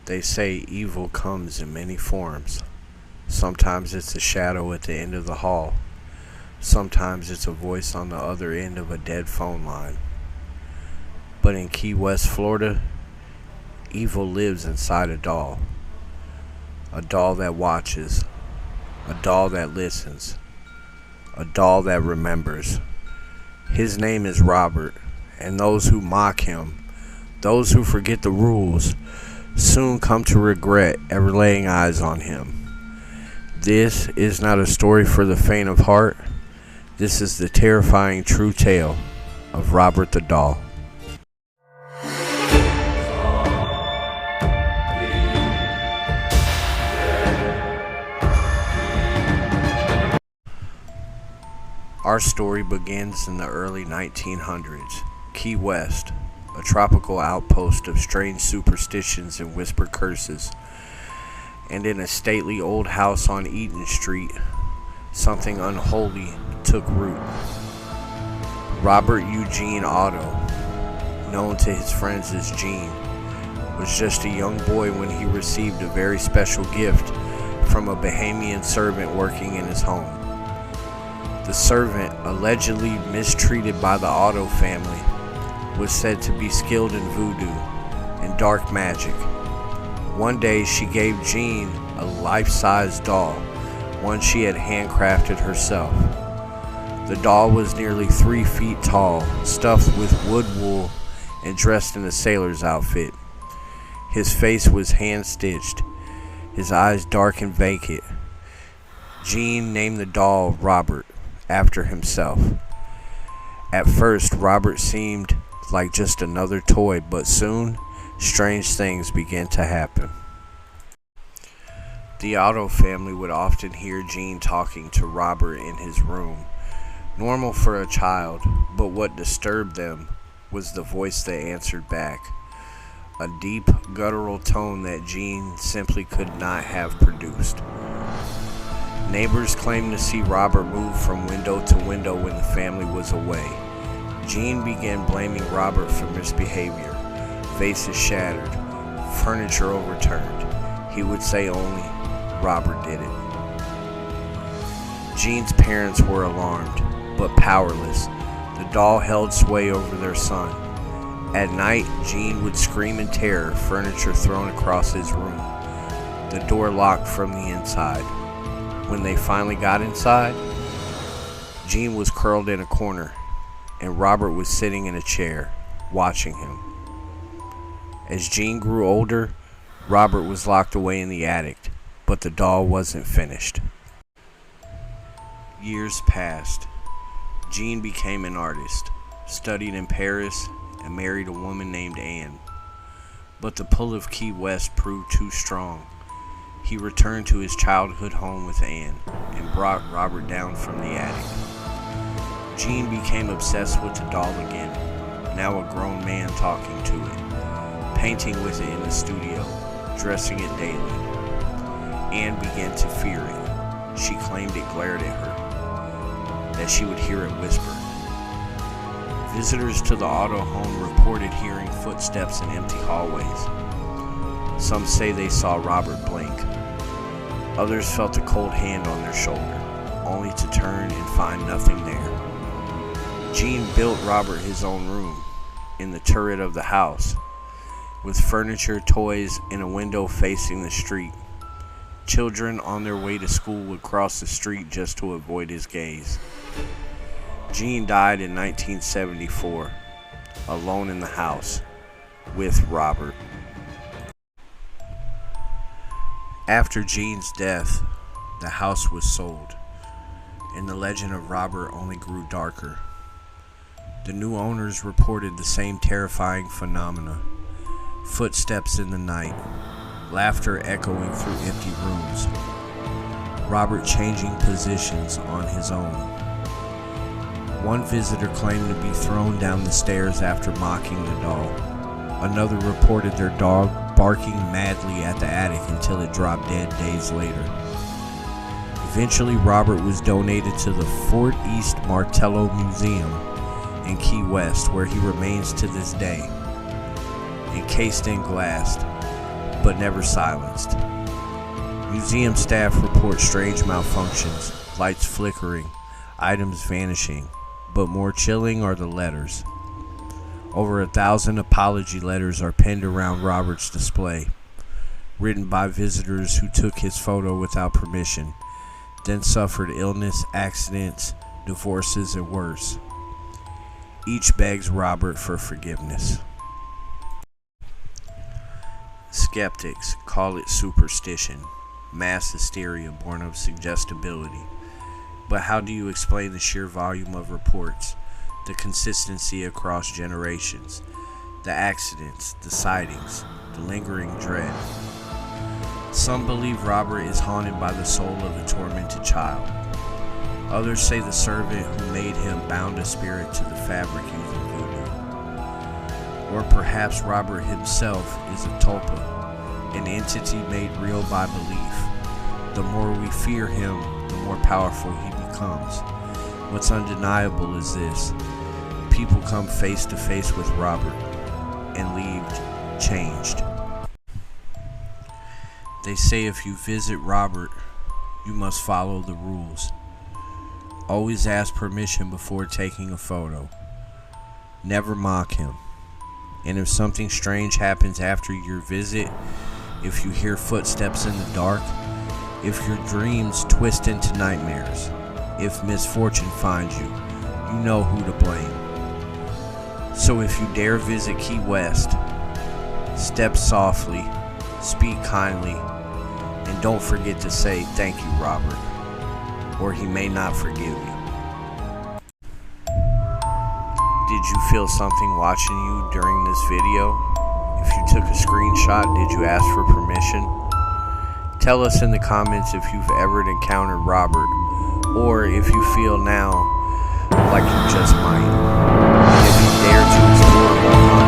They say evil comes in many forms. Sometimes it's a shadow at the end of the hall. Sometimes it's a voice on the other end of a dead phone line. But in Key West, Florida, evil lives inside a doll. A doll that watches. A doll that listens. A doll that remembers. His name is Robert, and those who mock him, those who forget the rules, soon come to regret ever laying eyes on him. This is not a story for the faint of heart. This is the terrifying true tale of Robert the Doll. Our story begins in the early 1900s. Key West, a tropical outpost of strange superstitions and whispered curses. And in a stately old house on Eaton Street, something unholy took root. Robert Eugene Otto, known to his friends as Gene, was just a young boy when he received a very special gift from a Bahamian servant working in his home. The servant, allegedly mistreated by the Otto family, was said to be skilled in voodoo and dark magic. One day she gave Jean a life-size doll, one she had handcrafted herself. The doll was nearly 3 feet tall, stuffed with wood wool and dressed in a sailor's outfit. His face was hand-stitched, his eyes dark and vacant. Jean named the doll Robert, after himself. At first, Robert seemed like just another toy, but soon, strange things began to happen. The Otto family would often hear Gene talking to Robert in his room, normal for a child, but what disturbed them was the voice that answered back, a deep, guttural tone that Gene simply could not have produced. Neighbors claimed to see Robert move from window to window when the family was away. Gene began blaming Robert for misbehavior, vases shattered, furniture overturned. He would say only, Robert did it. Gene's parents were alarmed, but powerless. The doll held sway over their son. At night, Gene would scream in terror, furniture thrown across his room, the door locked from the inside. When they finally got inside, Gene was curled in a corner, and Robert was sitting in a chair, watching him. As Gene grew older, Robert was locked away in the attic, but the doll wasn't finished. Years passed. Gene became an artist, studied in Paris, and married a woman named Anne. But the pull of Key West proved too strong. He returned to his childhood home with Anne and brought Robert down from the attic. Gene became obsessed with the doll again, now a grown man talking to it, painting with it in the studio, dressing it daily. Anne began to fear it. She claimed it glared at her, that she would hear it whisper. Visitors to the Otto home reported hearing footsteps in empty hallways. Some say they saw Robert blink. Others felt a cold hand on their shoulder, only to turn and find nothing there. Gene built Robert his own room in the turret of the house, with furniture, toys, and a window facing the street. Children on their way to school would cross the street just to avoid his gaze. Gene died in 1974, alone in the house, with Robert. After Gene's death, the house was sold, and the legend of Robert only grew darker. The new owners reported the same terrifying phenomena: footsteps in the night, laughter echoing through empty rooms, Robert changing positions on his own. One visitor claimed to be thrown down the stairs after mocking the doll. Another reported their dog barking madly at the attic until it dropped dead days later. Eventually, Robert was donated to the Fort East Martello Museum in Key West, where he remains to this day. Encased in glass, but never silenced. Museum staff report strange malfunctions, lights flickering, items vanishing, but more chilling are the letters. Over 1,000 apology letters are pinned around Robert's display, written by visitors who took his photo without permission, then suffered illness, accidents, divorces, and worse. Each begs Robert for forgiveness. Skeptics call it superstition, mass hysteria born of suggestibility. But how do you explain the sheer volume of reports, the consistency across generations, the accidents, the sightings, the lingering dread? Some believe Robert is haunted by the soul of a tormented child. Others say the servant who made him bound a spirit to the fabric using voodoo. Or perhaps Robert himself is a tulpa, an entity made real by belief. The more we fear him, the more powerful he becomes. What's undeniable is this: people come face to face with Robert and leave changed. They say if you visit Robert, you must follow the rules. Always ask permission before taking a photo. Never mock him. And if something strange happens after your visit, if you hear footsteps in the dark, if your dreams twist into nightmares, if misfortune finds you, you know who to blame. So if you dare visit Key West, step softly, speak kindly, and don't forget to say thank you, Robert, or he may not forgive you. Did you feel something watching you during this video? If you took a screenshot, did you ask for permission? Tell us in the comments if you've ever encountered Robert, or if you feel now like you just might. And if you dare to explore more